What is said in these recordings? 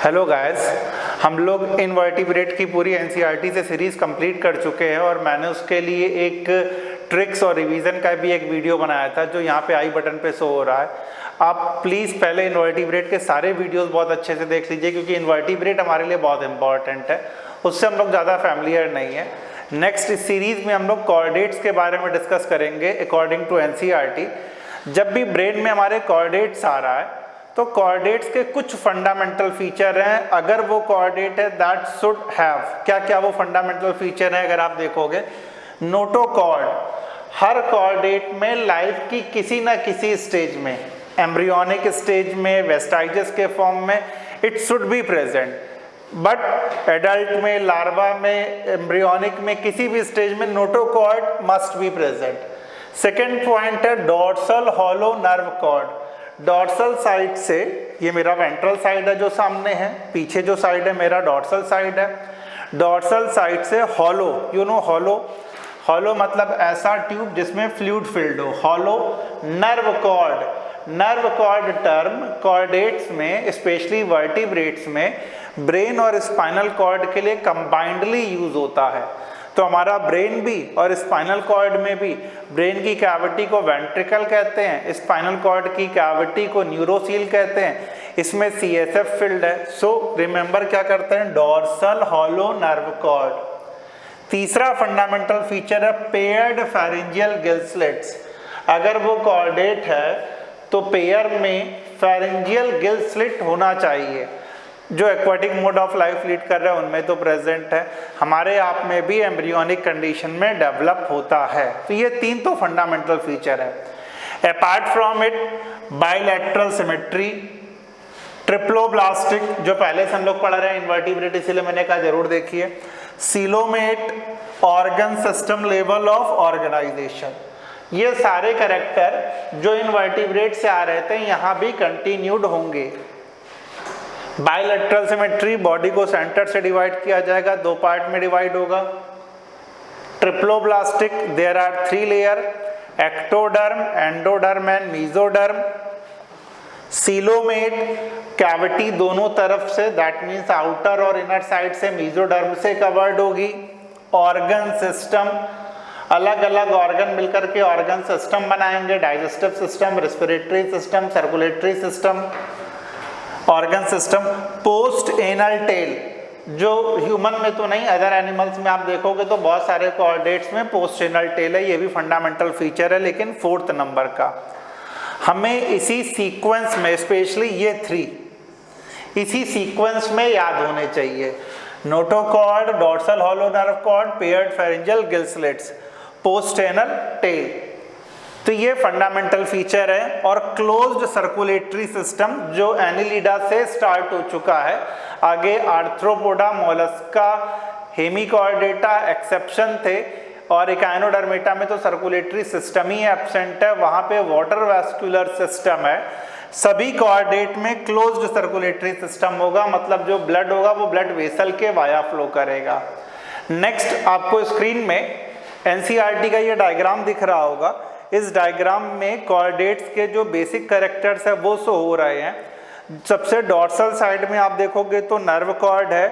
Hello guys, हम लोग invertebrate की पूरी एनसीईआरटी से सीरीज़ कंप्लीट कर चुके हैं और मैंने उसके लिए एक ट्रिक्स और रिवीजन का भी एक वीडियो बनाया था जो यहाँ पे आई बटन पे शो हो रहा है। आप प्लीज़ पहले इनवर्टिब्रेट के सारे वीडियोस बहुत अच्छे से देख लीजिए क्योंकि इनवर्टिब्रेट हमारे लिए बहुत इंपॉर्टेंट है, उससे हम लोग ज़्यादा फैमिलियर नहीं है। नेक्स्ट इस सीरीज़ में हम लोग कोऑर्डिनेट्स के बारे में डिस्कस करेंगे अकॉर्डिंग टू एनसीईआरटी। जब भी ब्रेन में हमारे कोऑर्डिनेट्स आ रहा है तो कोऑर्डिनेट्स के कुछ फंडामेंटल फीचर हैं, अगर वो कोऑर्डिनेट है दैट शुड हैव, क्या क्या वो फंडामेंटल फीचर है अगर आप देखोगे। नोटोकॉर्ड, हर कोऑर्डिनेट में लाइफ की किसी ना किसी स्टेज में, एम्ब्रियोनिक स्टेज में, वेस्टाइजस के फॉर्म में it should be present, but adult में, लार्वा में, एम्ब्रियोनिक में, किसी भी स्टेज में notochord must be present. Second point है dorsal hollow nerve cord. Dorsal side से, ये मेरा वेंट्रल साइड है जो सामने है, पीछे जो साइड है मेरा डॉर्सल साइड है। डॉर्सल साइड से hollow, you know hollow, hollow मतलब ऐसा ट्यूब जिसमें फ्लूइड फिल्ड हो, hollow nerve cord. Nerve cord term chordates में, स्पेशली वर्टिब्रेट्स में, ब्रेन और स्पाइनल कॉर्ड के लिए कंबाइंडली यूज होता है। तो हमारा ब्रेन भी और स्पाइनल कॉर्ड में भी, ब्रेन की कैविटी को वेंट्रिकल कहते हैं, स्पाइनल कॉर्ड की कैविटी को न्यूरोसील कहते हैं, इसमें सीएसएफ फील्ड है। सो रिमेंबर क्या करते हैं, डॉर्सल हॉलो नर्व कॉर्ड। तीसरा फंडामेंटल फीचर है पेयर्ड फेरिंजियल गिल स्लिट्स। अगर वो कॉर्डेट है तो पेयर में फेरिंजियल गिल स्लिट होना चाहिए, जो aquatic mode of life lead कर रहे हैं उनमें तो प्रेजेंट है, हमारे आप में भी एम्ब्रियोनिक कंडीशन में डेवलप होता है। तो ये तीन तो फंडामेंटल फीचर है। Apart from it bilateral symmetry, triploblastic जो पहले से हम लोग पढ़ रहे हैं इनवर्टिब्रेट, इसीलिए मैंने कहा जरूर देखिए। Coelomate, organ system level of organisation, ये सारे कैरेक्टर जो इनवर्टिब्रेट से आ रहे थे यहाँ भी कंटिन्यूड होंगे। बाइलैटरल सिमेट्री, बॉडी को सेंटर से डिवाइड किया जाएगा, दो पार्ट में डिवाइड होगा। Triploblastic, there are 3 layer, ectoderm, endoderm and mesoderm. Coelomate, cavity दोनों तरफ से, दैट मीन्स आउटर और इनर साइड से मीजोडर्म से कवर्ड होगी। ऑर्गन सिस्टम, अलग अलग ऑर्गन मिलकर के ऑर्गन सिस्टम बनाएंगे, digestive system, respiratory system, circulatory system, organ system. Post anal tail, जो ह्यूमन में तो नहीं, अदर एनिमल्स में आप देखोगे तो बहुत सारे कोऑर्डिनेट्स में पोस्ट एनल टेल है, ये भी फंडामेंटल फीचर है लेकिन 4th नंबर का। हमें इसी सीक्वेंस में, स्पेशली ये 3 इसी सीक्वेंस में याद होने चाहिए। Notochord, dorsal hollow nerve cord, paired pharyngeal gill slits, post anal tail. तो ये फंडामेंटल फीचर है। और क्लोज्ड सर्कुलेटरी सिस्टम जो एनिलिडा से स्टार्ट हो चुका है, आगे आर्थ्रोपोडा, मोलस्का, हेमिकॉर्डेटा एक्सेप्शन थे, और इकाइनोडर्मेटा में तो सर्कुलेटरी सिस्टम ही एब्सेंट है, वहाँ पे वाटर वैस्कुलर सिस्टम है। सभी कोऑर्डिनेट में क्लोज्ड सर्कुलेटरी सिस्टम होगा, मतलब जो ब्लड होगा वो ब्लड वेसल के वाया फ्लो करेगा। नेक्स्ट आपको स्क्रीन में एनसीईआरटी का ये डायग्राम दिख रहा होगा। इस डायग्राम में कोऑर्डिनेट्स के जो बेसिक कैरेक्टर्स है वो शो हो रहे हैं। सबसे डॉर्सल साइड में आप देखोगे तो नर्व कॉर्ड है,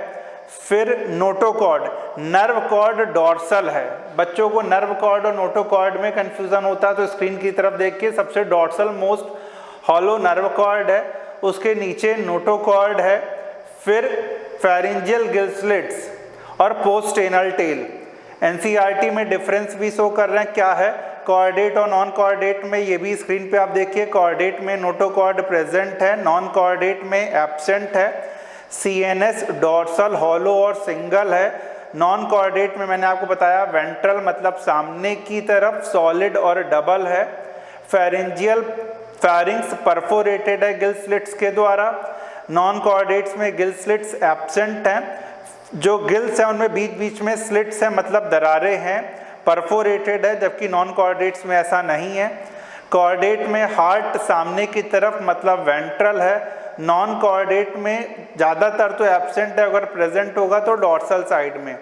फिर नोटोकॉर्ड। नर्व कॉर्ड डॉर्सल है, बच्चों को नर्व कॉर्ड और नोटोकॉर्ड में कंफ्यूजन होता है तो स्क्रीन की तरफ देखिए, सबसे dorsal most hollow nerve cord है, उसके नीचे नोटोकॉर्ड है, फिर फेरिंजियल गिल स्लिट्स और पोस्ट एनल टेल। एनसीईआरटी में डिफरेंस भी शो कर रहे हैं, क्या है कोऑर्डिनेट और नॉन कोऑर्डिनेट में, ये भी स्क्रीन पे आप देखिए। कोऑर्डिनेट में नोटोकॉर्ड प्रेजेंट है, नॉन कोऑर्डिनेट में एब्सेंट है। सीएनएस डॉर्सल हॉलो और सिंगल है। नॉन कोऑर्डिनेट में मैंने आपको बताया वेंट्रल मतलब सामने की तरफ, सॉलिड और डबल है। फेरिंजियल, फेरिंग्स परफोरेटेड है गिल स्लिट्स के द्वारा। नॉन कोऑर्डिनेट्स में गिल स्लिट्स एब्सेंट हैं, जो गिल्स हैं उनमें बीच बीच में स्लिट्स हैं मतलब दरारें हैं, परफोरेटेड है, जबकि नॉन कोऑर्डिनेट्स में ऐसा नहीं है। कोऑर्डिनेट में हार्ट सामने की तरफ मतलब वेंट्रल है, नॉन कोऑर्डिनेट में ज़्यादातर तो एब्सेंट है, अगर प्रेजेंट होगा तो डॉर्सल साइड में।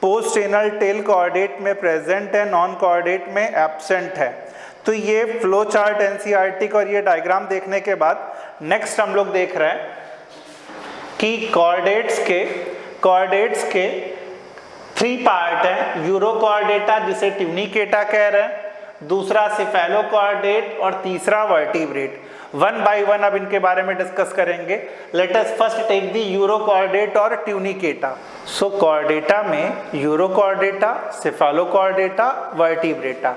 पोस्ट एनल टेल कोऑर्डिनेट में प्रेजेंट है, नॉन कोऑर्डिनेट में एब्सेंट है। तो ये फ्लो चार्ट एनसीईआरटी का और ये डायग्राम देखने के बाद नेक्स्ट हम लोग देख रहे हैं कि कॉर्डेट्स के 3 पार्ट हैं, यूरोकॉर्डेटा जिसे ट्यूनिकेटा कह रहे हैं, दूसरा सिफेलोकॉर्डेट और तीसरा वर्टिब्रेट। वन बाय वन अब इनके बारे में डिस्कस करेंगे। Let us first take the urochordate और ट्यूनिकेटा। सो कॉर्डेटा में यूरोकॉर्डेटा, सिफेलोकॉर्डेटा, वर्टिब्रेटा।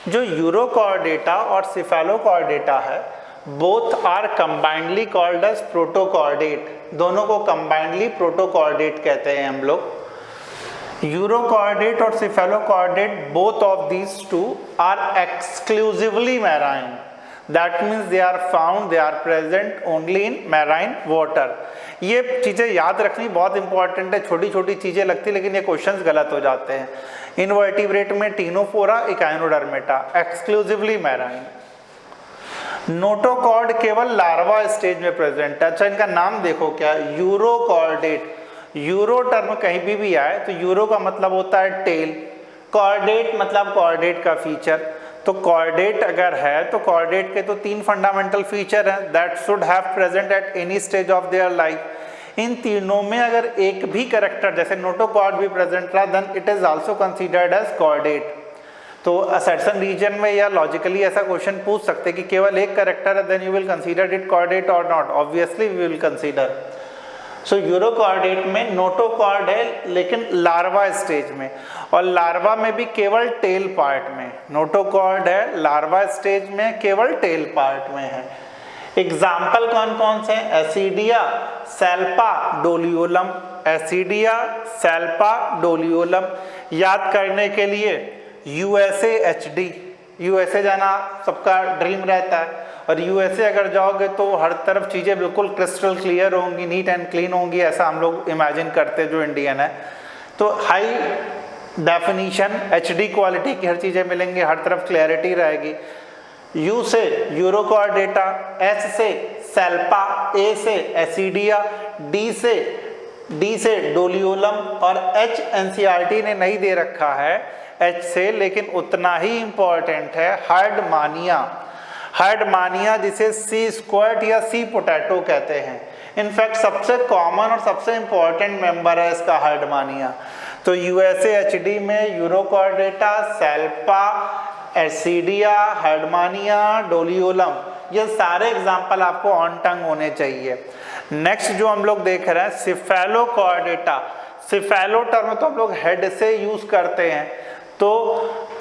जो यूरोकॉर्डेटा और सिफेलोकॉर्डेटा है, both are combinedly called as protochordate. दोनों को कंबाइंडली प्रोटोकॉर्डेट कहते हैं हम लोग। यूरोकॉर्डेट और cephalochordate, both of these two are exclusively marine. That means they are present only in marine water. ये चीज़ें याद रखनी बहुत इंपॉर्टेंट है। छोटी छोटी चीज़ें लगती है लेकिन ये क्वेश्चंस गलत हो जाते हैं। इनवर्टिब्रेट में Ctenophora, Echinodermata, exclusively marine. Notochord केवल लार्वा स्टेज में प्रेजेंट है। अच्छा, इनका नाम देखो क्या, यूरोकॉर्डेट। यूरो टर्म कहीं भी आए तो यूरो का मतलब होता है टेल, कॉर्डेट मतलब कॉर्डेट का फीचर। तो कॉर्डेट अगर है तो कॉर्डेट के तो 3 फंडामेंटल फीचर हैं that should have present at any stage of their life. इन तीनों में अगर एक भी कैरेक्टर जैसे नोटोकॉर्ड भी प्रेजेंट रहा, then it is also considered as chordate. तो असर्शन रीजन में या लॉजिकली ऐसा क्वेश्चन पूछ सकते कि केवल एक कैरेक्टर है, then you will consider it chordate और not? Obviously we will consider. So urochordate में नोटोकॉर्ड है लेकिन लार्वा स्टेज में, और लार्वा में भी केवल टेल पार्ट में। नोटोकॉर्ड है लार्वा स्टेज में, केवल टेल पार्ट में है। एग्जाम्पल कौन कौन से? एसिडिया, सेल्पा, डोलियोलम। एसिडिया, सेल्पा, डोलियोलम। याद करने के लिए यूएसए एचडी, यूएसए जाना सबका ड्रीम रहता है, और यूएसए अगर जाओगे तो हर तरफ चीज़ें बिल्कुल क्रिस्टल क्लियर होंगी, नीट एंड क्लीन होंगी, ऐसा हम लोग इमेजिन करते हैं जो इंडियन है। तो हाई डेफिनीशन एचडी क्वालिटी की हर चीज़ें मिलेंगी, हर तरफ क्लैरिटी रहेगी। यू से यूरोकॉर्डेटा, एस से सेल्पा, ए से एसिडिया, डी से डोलियोलम, और एच एनसीईआरटी ने नहीं दे रखा है एच से, लेकिन उतना ही इंपॉर्टेंट है हर्डमानिया। हर्डमानिया जिसे सी स्क्वायर्ट या सी पोटैटो कहते हैं। इनफैक्ट सबसे कॉमन और सबसे इंपॉर्टेंट मेंबर है इसका हर्डमानिया। तो यूएसए एचडी में यूरोकॉर्डेटा, सेल्पा, एसिडिया, हर्डमानिया, डोलियोलम, ये सारे एग्जाम्पल आपको ऑन टंग होने चाहिए। नेक्स्ट जो हम लोग देख रहे हैं सिफेलोकॉर्डेटा। सिफेलो टर्म तो हम लोग हेड से यूज करते हैं, तो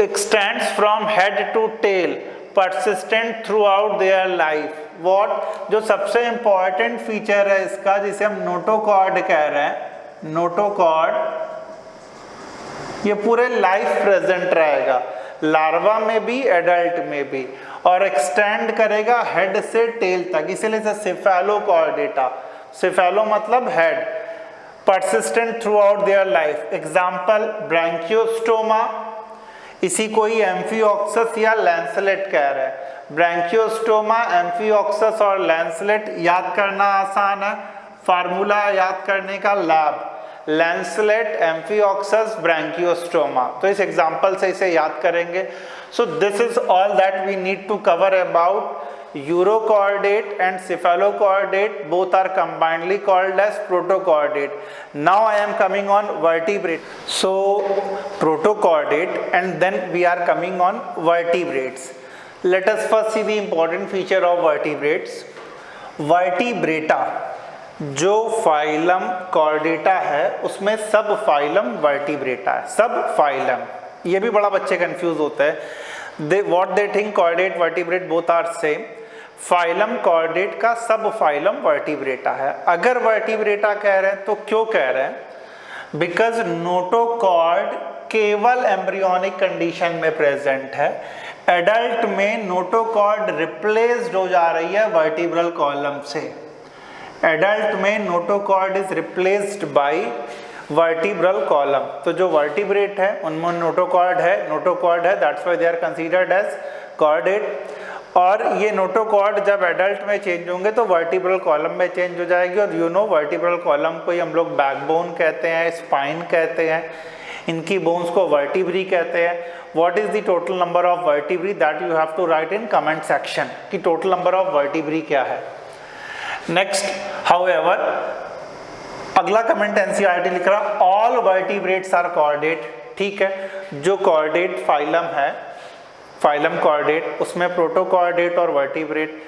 extends from head to tail, persistent throughout their life. What? जो सबसे इंपॉर्टेंट फीचर है इसका, जिसे हम नोटोकॉर्ड कह रहे हैं, नोटोकॉर्ड, ये पूरे लाइफ प्रेजेंट रहेगा, लार्वा में भी, एडल्ट में भी, और एक्सटेंड करेगा हेड से टेल तक, इसीलिए सिफेलोकॉर्डेटा। सिफेलो मतलब head. persistent throughout their life. Example Branchiostoma, इसी को ही एम्फिओक्सस या लैंसलेट कह रहे हैं। ब्रैंकियोस्टोमा, एम्फिओक्सस और लैंसलेट याद करना आसान है, फार्मूला याद करने का लैब, लैंसलेट, एम्फिओक्सस, ब्रैंकियोस्टोमा। तो इस एग्जाम्पल से इसे याद करेंगे। So this is all that we need to cover about Urochordate and cephalochordate. Both are combinedly called as protochordate. Now I am coming on vertebrate. So protochordate, and then we are coming on vertebrates. Let us first see the important feature of vertebrates. Vertebrata, जो phylum Chordata है उसमें सब phylum vertebrata है। सब phylum, ये भी बड़ा बच्चे कंफ्यूज होते हैं। What they think chordate vertebrate both are same. Phylum chordate का सब फाइलम वर्टिब्रेटा है। अगर वर्टिब्रेटा कह रहे हैं तो क्यों कह रहे हैं? बिकॉज नोटोकॉर्ड केवल एम्ब्रियोनिक कंडीशन में प्रेजेंट है। एडल्ट में नोटोकॉर्ड रिप्लेस्ड हो जा रही है वर्टिब्रल कॉलम से। एडल्ट में notochord is replaced by vertebral column. तो जो वर्टिब्रेट है उनमें नोटोकॉर्ड है, that's why they are considered as chordate. और ये नोटोकॉर्ड जब एडल्ट में चेंज होंगे तो वर्टिब्रल कॉलम में चेंज हो जाएगी। और यू नो वर्टिब्रल कॉलम को ही हम लोग बैकबोन कहते हैं, स्पाइन कहते हैं, इनकी बोन्स को वर्टिब्री कहते हैं। What is the total number of vertebrae? That you have to write in comment section कि टोटल नंबर ऑफ वर्टिब्री क्या है। नेक्स्ट, हाउएवर अगला कमेंट एनसीईआरटी लिख रहा ऑल वर्टिब्रेट्स आर कॉर्डेट। ठीक है, जो कॉर्डेट फाइलम है, फाइलम कॉर्डेट, उसमें प्रोटोकॉर्डेट और vertebrate,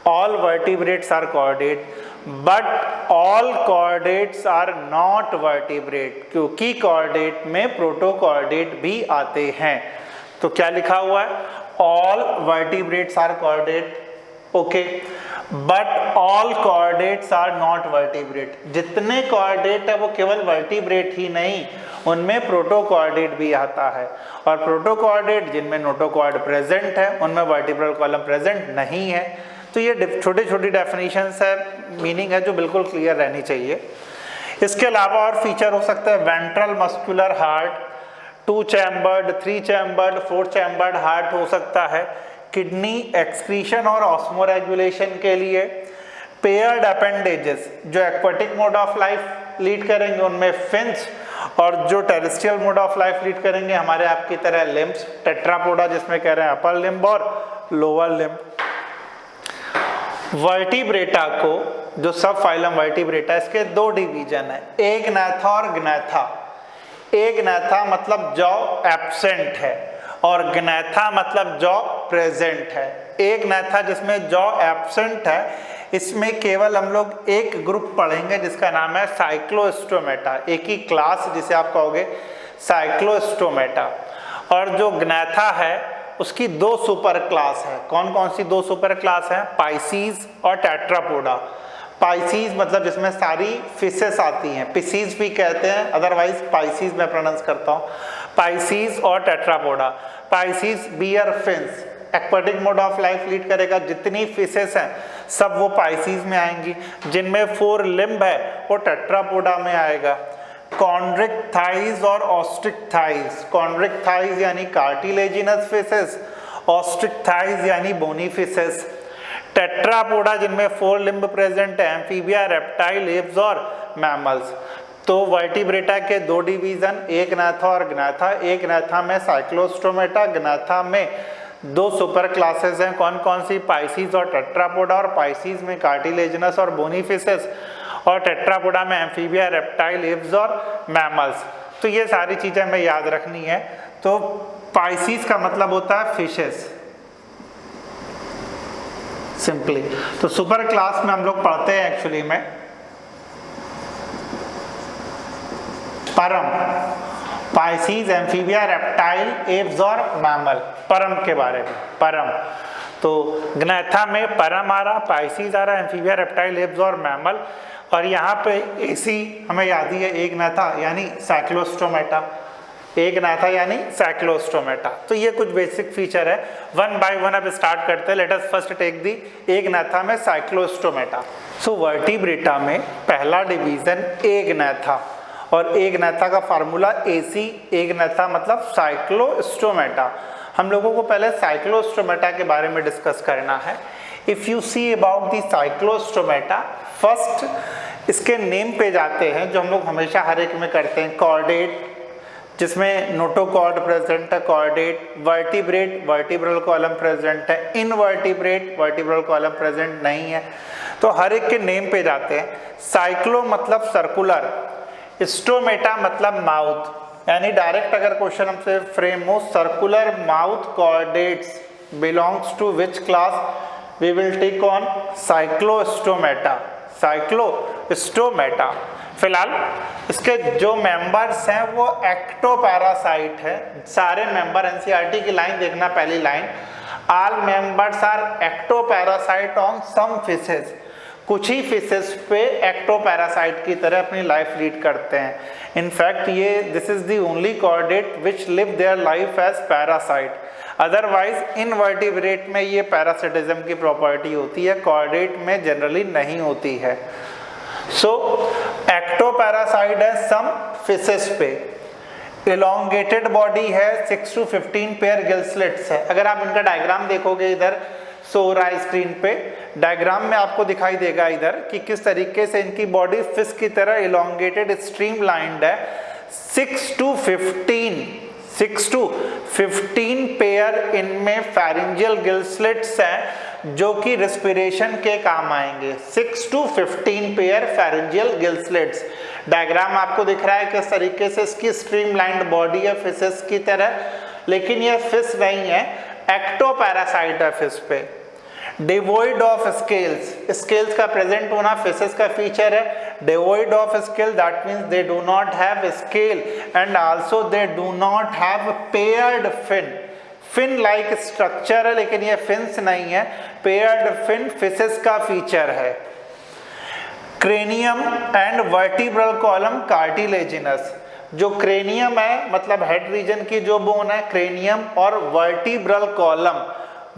all vertebrates are chordate but all chordates are not vertebrate, क्योंकि कॉर्डेट में प्रोटोकॉर्डेट भी आते हैं। तो क्या लिखा हुआ है, all vertebrates are chordate, okay, but all chordates are not vertebrate. जितने कॉर्डेट है वो केवल वर्टिब्रेट ही नहीं, उनमें प्रोटोकॉर्डेट भी आता है, और प्रोटोकॉर्डेट जिनमें नोटोकॉर्ड प्रेजेंट है उनमें वर्टिब्रल कॉलम प्रेजेंट नहीं है। तो ये छोटी छोटी डेफिनेशंस है, मीनिंग है जो बिल्कुल क्लियर रहनी चाहिए। इसके अलावा और फीचर हो सकता है ventral muscular heart, 2 chambered, 3 chambered, 4 chambered heart हो सकता है, किडनी एक्सक्रीशन और ऑस्मोरेगुलेशन के लिए, पेयर्ड अपेंडेजेस जो aquatic mode of life lead करेंगे उनमें फिन्स, और जो terrestrial mode of life lead करेंगे हमारे आपकी तरह लिम्ब्स, टेट्रापोडा जिसमें कह रहे हैं अपर लिम्ब और लोअर लिम्ब। वर्टिब्रेटा को, जो सब फाइलम वर्टिब्रेटा, इसके 2 डिवीजन है, एक ग्नैथा और ग्नैथा। एक ग्नैथा मतलब जॉ एब्सेंट है और ग्नैथा मतलब जॉ प्रेजेंट है। एक ग्नैथा जिसमें जॉ एब्सेंट है, इसमें केवल हम लोग एक ग्रुप पढ़ेंगे जिसका नाम है साइक्लोस्टोमेटा, एक ही क्लास जिसे आप कहोगे साइक्लोस्टोमेटा। और जो ग्नैथा है उसकी 2 सुपर क्लास है। कौन कौन सी 2 सुपर क्लास है, पाइसीज और टेट्रापोडा। पाइसीज मतलब जिसमें सारी फिशेस आती हैं, पिसीज भी कहते हैं, अदरवाइज पाइसीज मैं प्रोनाउंस करता हूँ, पाइसीज और Tetrapoda. Pisces bear fins, aquatic mode of life lead करेगा, जितनी फिशेस हैं सब वो पाइसीज में आएंगी। जिनमें 4 लिम्ब है वो टेट्रापोडा में आएगा। कॉन्ड्रिक थाइज और ऑस्ट्रिक थाइज, कॉन्ड्रिक थाइज यानी कार्टिलेजिनस फिशेस, ऑस्ट्रिक थाइज यानी बोनी फिशेस। टेट्रापोडा जिनमें 4 लिम्ब प्रेजेंट है, एम्फीबिया, रेप्टाइल, एब्स और मैमल्स। तो वर्टिब्रेटा के 2 डिवीजन, एक ग्नैथा और ग्नैथा। एक ग्नैथा में साइक्लोस्टोमेटा, ग्नैथा में 2 सुपर क्लासेस हैं, कौन कौन सी, पाइसीज और टेट्रापोडा। और पाइसीज में कार्टिलेजिनस और बोनी फिशेस, और टेट्रापोडा में एम्फीबिया, रेप्टाइल, एब्स और मैमल्स। तो ये सारी चीजें हमें याद रखनी है। तो पाइसीज का मतलब होता है फिशेस सिंपली। तो सुपर क्लास में हम लोग पढ़ते हैं एक्चुअली में परम, पाइसीज, एम्फीबिया, रेप्टाइल, एब्स और मैमल, परम के बारे में। परम तो ग्नैथा में परम आ रहा, पाइसीज आ रहा, एम्फीबिया, रेप्टाइल, एब्स और मैमल। और यहाँ पे एसी हमें याद ही है, एक ग्नैथा यानी साइक्लोस्टोमेटा, एक ग्नैथा यानी साइक्लोस्टोमेटा। तो ये कुछ बेसिक फीचर है, 1 बाय 1 अब स्टार्ट करते हैं। Let us first take the Agnatha में साइक्लोस्टोमेटा। सो वर्टिब्रेटा में पहला डिवीजन एक ग्नैथा, और एक ग्नैथा का फार्मूला AC, एक ग्नैथा मतलब साइक्लोस्टोमेटा। हम लोगों को पहले साइक्लोस्टोमेटा के बारे में डिस्कस करना है। If you see about the Cyclostomata, first इसके नेम पे जाते हैं जो हम लोग हमेशा हर एक में करते हैं, कॉर्डेट जिसमें नोटोकॉर्ड प्रेजेंट है, chordate, vertebrate, vertebral column present है, इनवर्टिब्रेट, वर्टिब्रल कॉलम प्रेजेंट नहीं है। तो हर एक के नेम पे जाते हैं। साइक्लो मतलब सर्कुलर, स्टोमेटा मतलब माउथ, यानी डायरेक्ट अगर क्वेश्चन हमसे फ्रेम हो, circular mouth chordates belongs to which class, we will take on Cyclostomata, Cyclostomata. फिलहाल इसके जो मेंबर्स हैं वो एक्टोपैरासाइट है। सारे मेंबर, एनसीईआरटी की लाइन देखना, पहली line, all members are ectoparasite on some fishes. कुछ ही फिशेस पे एक्टोपैरासाइट की तरह अपनी लाइफ लीड करते हैं। इनफैक्ट ये this is the only chordate which live their life as parasite. Otherwise invertebrate में ये पैरासिटिज्म की प्रॉपर्टी होती है, कॉर्डेट में जनरली नहीं होती है। सो एक्टोपैरासाइट है सम फिशेस पे, इलोंगेटेड बॉडी है, 6 to 15 पेयर गिल स्लिट्स है। अगर आप इनका डायग्राम देखोगे इधर सो रहा है स्क्रीन पे, डायग्राम में आपको दिखाई देगा इधर कि किस तरीके से इनकी बॉडी फिश की तरह इलोंगेटेड, स्ट्रीमलाइंड है। 6 to 15 पेयर इनमें फेरिंजियल गिल स्लिट्स हैं जो कि रेस्पिरेशन के काम आएंगे। 6 to 15 pair pharyngeal gill slits. Diagram आपको दिख रहा है किस तरीके से इसकी स्ट्रीमलाइंड बॉडी है फिशेस की तरह, लेकिन ये फिश नहीं है, एक्टोपैरासाइट है फिश पे। डिवोइड ऑफ स्केल्स, स्केल्स का प्रेजेंट होना फिशेस का फीचर है। Devoid of scale that means they do not have scale and also they do not have paired fin. Fin like structure है लेकिन ये फिन्स नहीं है, पेयर्ड फिन फिशेस का फीचर है। Cranium and vertebral column cartilaginous, जो cranium है मतलब हेड रीजन की जो बोन है क्रेनियम, और वर्टिब्रल कॉलम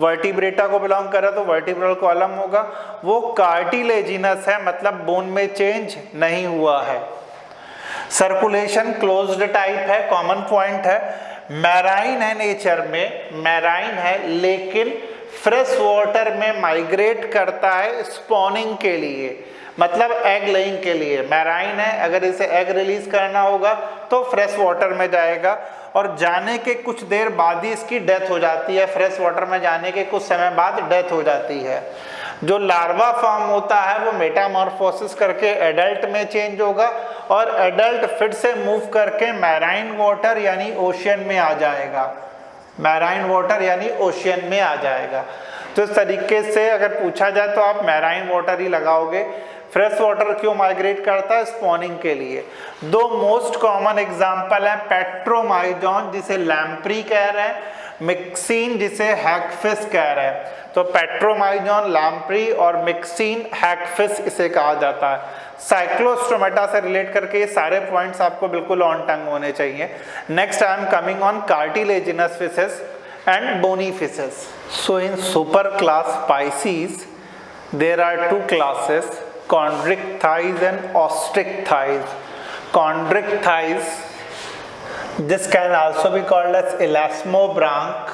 वर्टिब्रेटा को बिलोंग कर रहा है तो वर्टिब्रल कॉलम होगा, वो कार्टिलेजिनस है मतलब बोन में चेंज नहीं हुआ है। सर्कुलेशन क्लोज्ड टाइप है, कॉमन पॉइंट है। मैराइन है नेचर में, मैराइन है लेकिन फ्रेश वाटर में माइग्रेट करता है स्पॉनिंग के लिए, मतलब एग लेइंग के लिए। मैराइन है, अगर इसे एग रिलीज करना होगा तो फ्रेश वाटर में जाएगा और जाने के कुछ देर बाद ही इसकी डेथ हो जाती है, फ्रेश वाटर में जाने के कुछ समय बाद डेथ हो जाती है। जो लार्वा फॉर्म होता है वो मेटामॉर्फोसिस करके एडल्ट में चेंज होगा और एडल्ट फिर से मूव करके मैराइन वाटर यानी ओशियन में आ जाएगा, मैराइन वाटर यानी ओशियन में आ जाएगा। तो इस तरीके से अगर पूछा जाए तो आप मैराइन वाटर ही लगाओगे। फ्रेश वाटर क्यों माइग्रेट करता है? स्पॉनिंग के लिए। दो मोस्ट कॉमन एग्जाम्पल है, पेट्रोमाइजॉन जिसे लैम्प्री कह रहे हैं, मिक्सिन जिसे हैगफिश कह रहे हैं। तो पेट्रोमाइजॉन, लैम्प्री और मिक्सिन, हैगफिश इसे कहा जाता है। साइक्लोस्टोमेटा से रिलेट करके ये सारे पॉइंट्स आपको बिल्कुल ऑन टंग होने चाहिए। Next I am coming on cartilaginous fishes and bony fishes. So in super class Pisces there are two classes, chondric thighs and ostrich thighs. Chondric thighs, this can also be called as elasmobranch,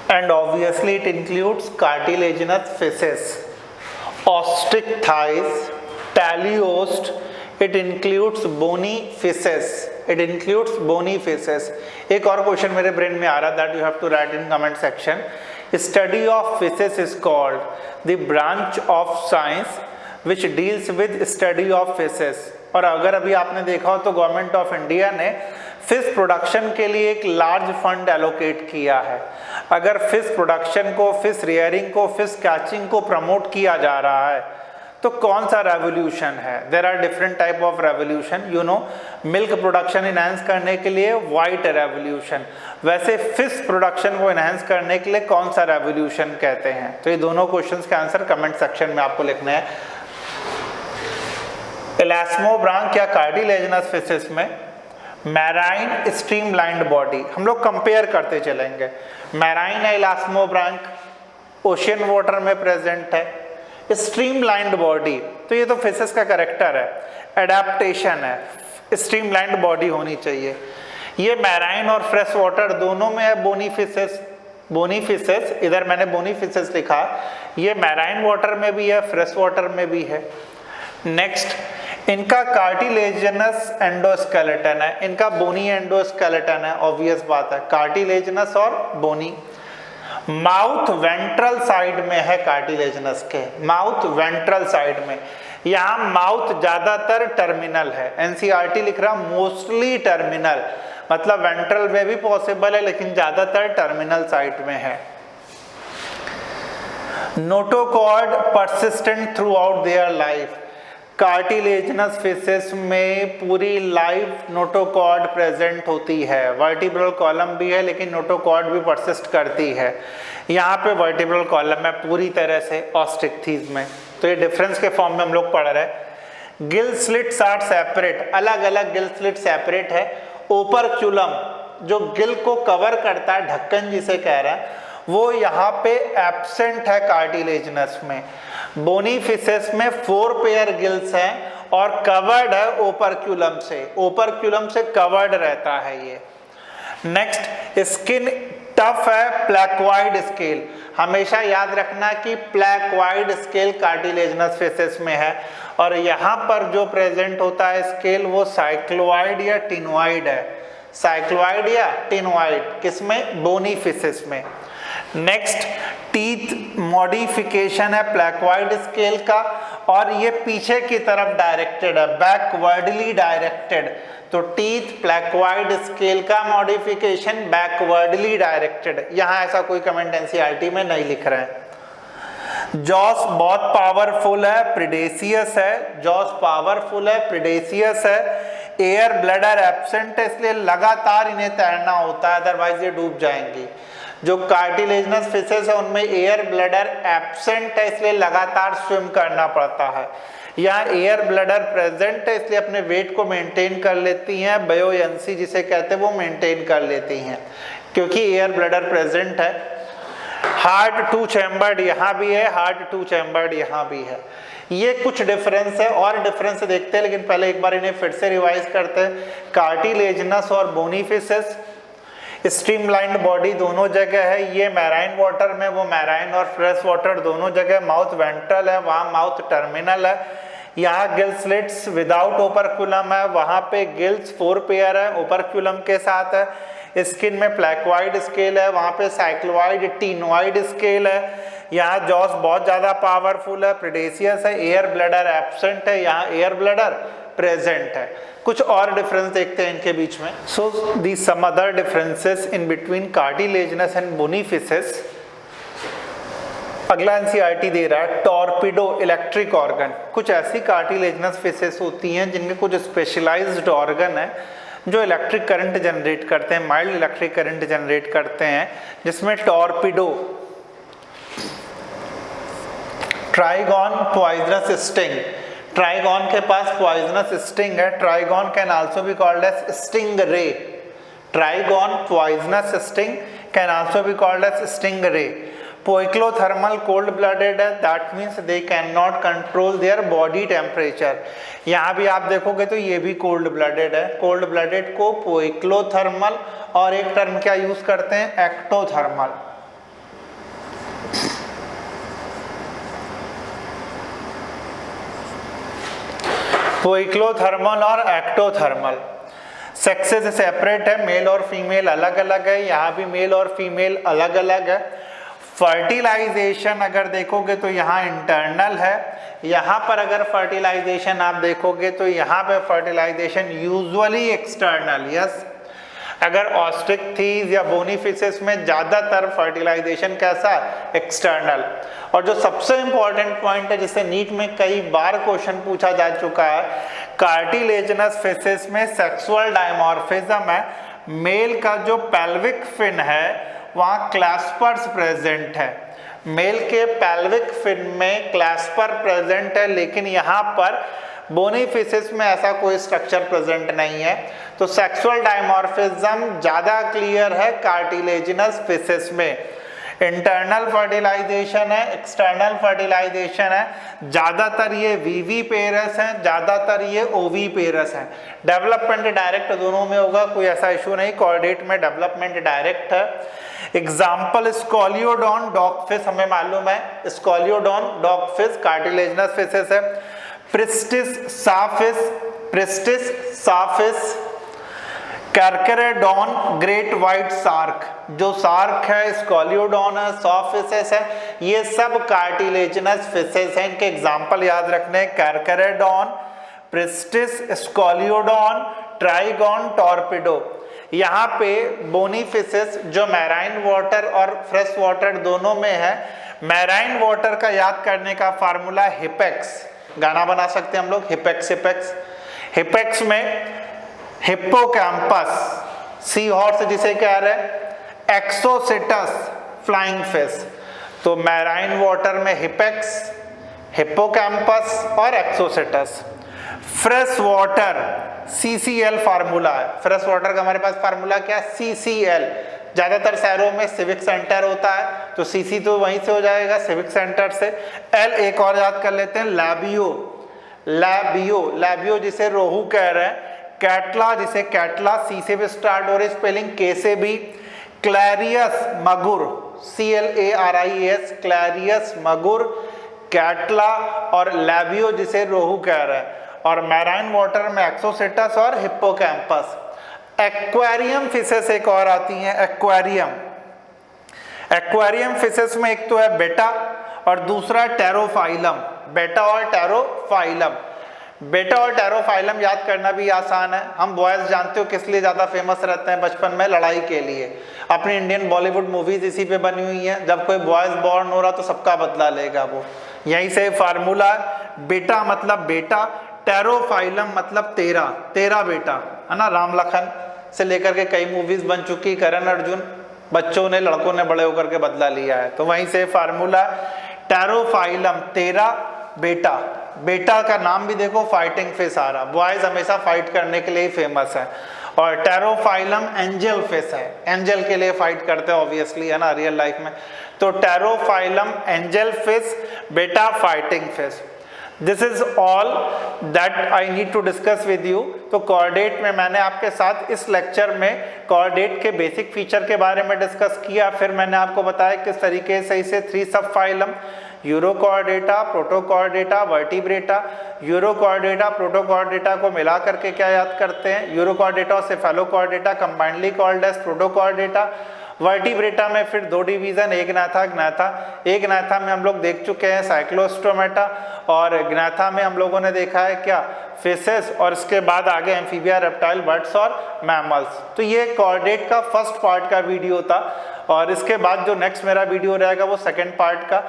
and obviously it includes cartilaginous fishes. Ostrich thighs, teleost, it includes bony fishes. It includes bony fishes. एक और question मेरे brain में आ रहा, that you have to write in comment section. Study of fishes is called the branch of science which deals with study of fishes. और अगर अभी आपने देखा हो तो गवर्नमेंट ऑफ इंडिया ने फिश प्रोडक्शन के लिए एक लार्ज फंड एलोकेट किया है। अगर फिश प्रोडक्शन को, फिश रियरिंग को, फिश कैचिंग को प्रमोट किया जा रहा है तो कौन सा रेवोल्यूशन है? There are different type of revolution, you know. Milk production enhance करने के लिए व्हाइट रेवोल्यूशन, वैसे फिश प्रोडक्शन को इनहेंस करने के लिए कौन सा रेवोल्यूशन कहते हैं? तो ये दोनों क्वेश्चंस के आंसर कमेंट सेक्शन में आपको लिखने हैं। एलास्मोब्रांच या कार्टिलेजिनस फिशेस में मैराइन स्ट्रीमलाइंड बॉडी, हम लोग कंपेयर करते चलेंगे। मैराइन है, एलास्मोब्रांच ओशियन वाटर में प्रेजेंट है। स्ट्रीमलाइंड बॉडी, तो ये तो फिशेस का कैरेक्टर है, एडेप्टेशन है, स्ट्रीमलाइंड बॉडी होनी चाहिए। ये मैराइन और फ्रेश वाटर दोनों में है बोनी फिशेस। बोनी फिशेस, इधर मैंने बोनी फिशेस लिखा, ये मैराइन वाटर में भी है, फ्रेश वाटर में भी है। नेक्स्ट, इनका कार्टिलेजिनस एंडोस्केलेटन है, इनका बोनी एंडोस्केलेटन है, ऑब्वियस बात है, कार्टिलेजिनस और बोनी। माउथ वेंट्रल साइड में है कार्टिलेजिनस के, माउथ वेंट्रल साइड में। यहाँ माउथ ज्यादातर टर्मिनल है, एनसीईआरटी लिख रहा मोस्टली टर्मिनल, मतलब वेंट्रल में भी पॉसिबल है लेकिन ज्यादातर टर्मिनल साइड में है। Notochord persistent through out their life, cartilaginous fishes में पूरी लाइफ नोटोकॉर्ड प्रेजेंट होती है। वर्टिब्रल कॉलम भी है लेकिन नोटोकॉर्ड भी परसिस्ट करती है। यहाँ पे वर्टिब्रल कॉलम है पूरी तरह से ऑस्ट्रिक्थीज में। तो ये डिफरेंस के फॉर्म में हम लोग पढ़ रहे हैं। गिल स्लिट्स आर सेपरेट, अलग अलग गिल स्लिट सेपरेट है। ओपरक्यूलम जो गिल को कवर करता है, ढक्कन जिसे कह रहे हैं, वो यहाँ पे एब्सेंट है कार्टिलेजिनस में। बोनी फिशेस में 4 पेयर गिल्स हैं और कवर्ड है ओपरक्यूलम से, ओपरक्यूलम से कवर्ड रहता है ये। नेक्स्ट, स्किन टफ है, प्लैक्वाइड स्केल, हमेशा याद रखना कि प्लैक्वाइड स्केल कार्टिलेजिनस फिशेस में है। और यहाँ पर जो प्रेजेंट होता है स्केल वो साइक्लोइड या टिनोइड है, साइक्लोइड या टिनोइड, किसमें? बोनी फिशेस में। नेक्स्ट, टीथ मॉडिफिकेशन है प्लैक्वाइड स्केल का और ये पीछे की तरफ डायरेक्टेड है, बैकवर्डली डायरेक्टेड। तो टीथ प्लेकोइड स्केल का मॉडिफिकेशन बैकवर्डली डायरेक्टेड। यहाँ ऐसा कोई कमेंट एनसीईआरटी में नहीं लिख रहे हैं। जॉस बहुत पावरफुल है, प्रीडेशियस है, जॉस पावरफुल है, प्रीडेशियस है। एयर ब्लैडर एब्सेंट है, इसलिए लगातार इन्हें तैरना होता है, अदरवाइज ये डूब जाएंगी। जो कार्टिलेजनस फिशेस है उनमें एयर ब्लैडर एब्सेंट है, इसलिए लगातार स्विम करना पड़ता है। यहाँ एयर ब्लैडर प्रेजेंट है, इसलिए अपने वेट को मेंटेन कर लेती हैं, बयोयंसी जिसे कहते हैं वो मेंटेन कर लेती हैं क्योंकि एयर ब्लैडर प्रेजेंट है। हार्ट टू चैम्बर्ड यहाँ भी है, हार्ट टू चैम्बर्ड यहाँ भी है। ये कुछ डिफरेंस है, और डिफरेंस देखते हैं, लेकिन पहले एक बार इन्हें फिर से रिवाइज करते हैं। कार्टिलेजनस और बोनी फिशेस, स्ट्रीमलाइंड बॉडी दोनों जगह है। ये मैराइन वाटर में, वो मैराइन और फ्रेश वाटर दोनों जगह। माउथ वेंट्रल है, वहाँ माउथ टर्मिनल है। यहाँ गिल स्लिट्स विदाउट ओपरक्यूलम है, वहाँ पे गिल्स 4 पेयर है, ओपरक्यूलम के साथ है। स्किन में प्लेकोइड स्केल है, वहाँ पे साइक्लोइड टीनोइड स्केल है। यहाँ जॉस बहुत ज़्यादा पावरफुल है, प्रीडेशियस है। एयर ब्लैडर एब्सेंट है, यहाँ एयर ब्लैडर प्रेजेंट है। कुछ और डिफरेंस देखते हैं इनके बीच में। So the some other differences in between cartilaginous and bony fishes. अगला एनसीईआरटी दे रहा है टॉर्पिडो इलेक्ट्रिक ऑर्गन। कुछ ऐसी कार्टिलेजनस फिशेस होती हैं जिनके कुछ स्पेशलाइज्ड ऑर्गन है जो इलेक्ट्रिक करंट जनरेट करते हैं, माइल्ड इलेक्ट्रिक करंट जनरेट करते हैं, जिसमें torpedo, trygon poisonous sting. Trygon के पास पॉइजनस स्टिंग है। Trygon can also be called as sting ray. Trygon poisonous sting can also be called as sting ray. Poikilothermal cold blooded है, that means they can not control their body temperature. यहाँ भी आप देखोगे तो ये भी cold blooded है। Cold blooded को पोइक्लोथर्मल और एक टर्म क्या यूज करते हैं, एक्टोथर्मल। पोइक्लोथर्मल और एक्टोथर्मल। सेक्सेस सेपरेट है, मेल और फीमेल अलग अलग है। यहाँ भी मेल और फीमेल अलग अलग है। फर्टिलाइजेशन अगर देखोगे तो यहाँ इंटरनल है। यहाँ पर अगर फर्टिलाइजेशन आप देखोगे तो यहाँ पे फर्टिलाइजेशन यूजुअली एक्सटर्नल। यस, अगर ऑस्ट्रिकथीज या बोनी फिशेस में ज़्यादातर फर्टिलाइजेशन कैसा, एक्सटर्नल। और जो सबसे इंपॉर्टेंट पॉइंट है जिसे नीट में कई बार क्वेश्चन पूछा जा चुका है, कार्टिलेजनस फिशेस में सेक्सुअल डायमॉर्फिज्म है। मेल का जो पेल्विक फिन है वहाँ क्लैस्पर्स प्रेजेंट है। मेल के पेल्विक फिन में क्लैस्पर प्रेजेंट है, लेकिन यहाँ पर बोनी फिशेस में ऐसा कोई स्ट्रक्चर प्रेजेंट नहीं है। तो सेक्सुअल डायमॉर्फिज्म ज़्यादा क्लियर है कार्टिलेजनस फिशेस में। इंटरनल फर्टिलाइजेशन है, एक्सटर्नल फर्टिलाइजेशन है। ज़्यादातर ये वीवी पेरस हैं, ज़्यादातर ये ओवी पेरस हैं। डेवलपमेंट डायरेक्ट दोनों में होगा, कोई ऐसा इशू नहीं। कॉर्डेट में डेवलपमेंट डायरेक्ट है। एग्जाम्पल स्कॉलियोडॉन डॉगफिश, हमें मालूम है स्कॉलियोडॉन डॉगफिश कार्टिलेजनस फिशेस है। Pristis sawfish, pristis sawfish. Carcharodon great white shark, जो शार्क है स्कॉलियोडॉन है, सॉफिसेस है, ये सब कार्टिलेजनस फिशेस हैं। इनके एग्जाम्पल याद रखने, कैरकेरेडॉन, प्रिस्टिस, स्कॉलियोडॉन, ट्राइगॉन, टॉर्पिडो। यहाँ पे बोनी फिशेस जो मैराइन वाटर और फ्रेश वाटर दोनों में है। मैराइन वाटर का याद करने का फार्मूला हिपेक्स, गाना बना सकते हैं हम लोग, हिपेक्स हिपेक्स। हिपेक्स में हिप्पोकैम्पस, सी हॉर्स जिसे कह रहे हैं, एक्सोसिटस फ्लाइंग फिश। तो मैराइन वाटर में हिपेक्स, हिप्पोकैम्पस और एक्सोसिटस। फ्रेश वाटर CCl फार्मूला है। फ्रेश वाटर का हमारे पास फार्मूला क्या है, CCl। ज़्यादातर शहरों में सिविक सेंटर होता है, तो CC तो वहीं से हो जाएगा, सिविक सेंटर से। L एक और याद कर लेते हैं, लैबियो, लैबियो, लैबियो जिसे रोहू कह रहे हैं। कैटला, जिसे कैटला सी से भी स्टार्ट हो रही स्पेलिंग, के से भी। क्लैरियस मगुर, CLARIS, क्लैरियस मगुर, कैटला और लैबियो जिसे रोहू कह रहे हैं। और मैराइन वाटर में एक्सोसिटस और हिप्पोकैम्पस। एक्वेरियम फिशेस एक और आती हैं, एक्वेरियम। एक्वेरियम फिशेस में एक तो है बेटा और दूसरा टेरोफाइलम। बेटा और टेरोफाइलम। बेटा और टेरोफाइलम याद करना भी आसान है। हम बॉयज जानते हो किस लिए ज़्यादा फेमस रहते हैं बचपन में, लड़ाई के लिए। अपनी इंडियन बॉलीवुड मूवीज इसी पे बनी हुई हैं, जब कोई बॉयज बॉर्न हो रहा तो सबका बदला लेगा वो, यहीं से फार्मूला। बेटा मतलब बेटा, टेरोफाइलम मतलब तेरा, तेरा बेटा है ना। राम लखन से लेकर के कई मूवीज बन चुकी, करण अर्जुन, बच्चों ने लड़कों ने बड़े होकर के बदला लिया है, तो वहीं से फार्मूला टेरोफाइलम तेरा बेटा। बेटा का नाम भी देखो फाइटिंग फिश आ रहा, बॉयज हमेशा फाइट करने के लिए ही फेमस है। और टेरोफाइलम एंजल फिश है, एंजल के लिए फाइट करते हैं ऑब्वियसली है ना रियल लाइफ में। तो Pterophyllum angel fish, betta fighting fish. This is all that I need to discuss with you. तो कॉर्डेट में मैंने आपके साथ इस लेक्चर में कॉर्डेट के बेसिक फीचर के बारे में डिस्कस किया, फिर मैंने आपको बताया किस तरीके से इसे 3 subphylum, Urochordata, Protochordata, Vertebrata. Urochordata Protochordata को मिला करके क्या याद करते हैं, यूरोकॉर्डेटा और Cephalochordata combinedly called as Protochordata. Vertebrata में फिर 2 डिवीजन, एक ग्नाथा ग्नाथा। एक ग्नाथा में हम लोग देख चुके हैं साइक्लोस्टोमेटा, और ग्नाथा में हम लोगों ने देखा है क्या, फिशेस, और इसके बाद आगे एम्फीबिया, रेप्टाइल, बर्ड्स और मैमल्स। तो ये कॉर्डेट का फर्स्ट पार्ट का वीडियो था, और इसके बाद जो नेक्स्ट मेरा वीडियो रहेगा वो सेकेंड पार्ट का।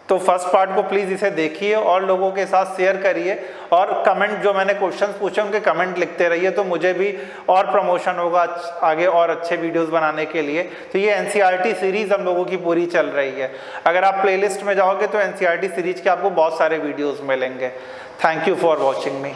तो फर्स्ट पार्ट को प्लीज़ इसे देखिए और लोगों के साथ शेयर करिए, और कमेंट जो मैंने क्वेश्चंस पूछे उनके कमेंट लिखते रहिए, तो मुझे भी और प्रमोशन होगा आगे और अच्छे वीडियोस बनाने के लिए। तो ये एनसीईआरटी सीरीज़ हम लोगों की पूरी चल रही है। अगर आप प्लेलिस्ट में जाओगे तो एनसीईआरटी सीरीज के आपको बहुत सारे वीडियोज़ मिलेंगे। Thank you for watching me.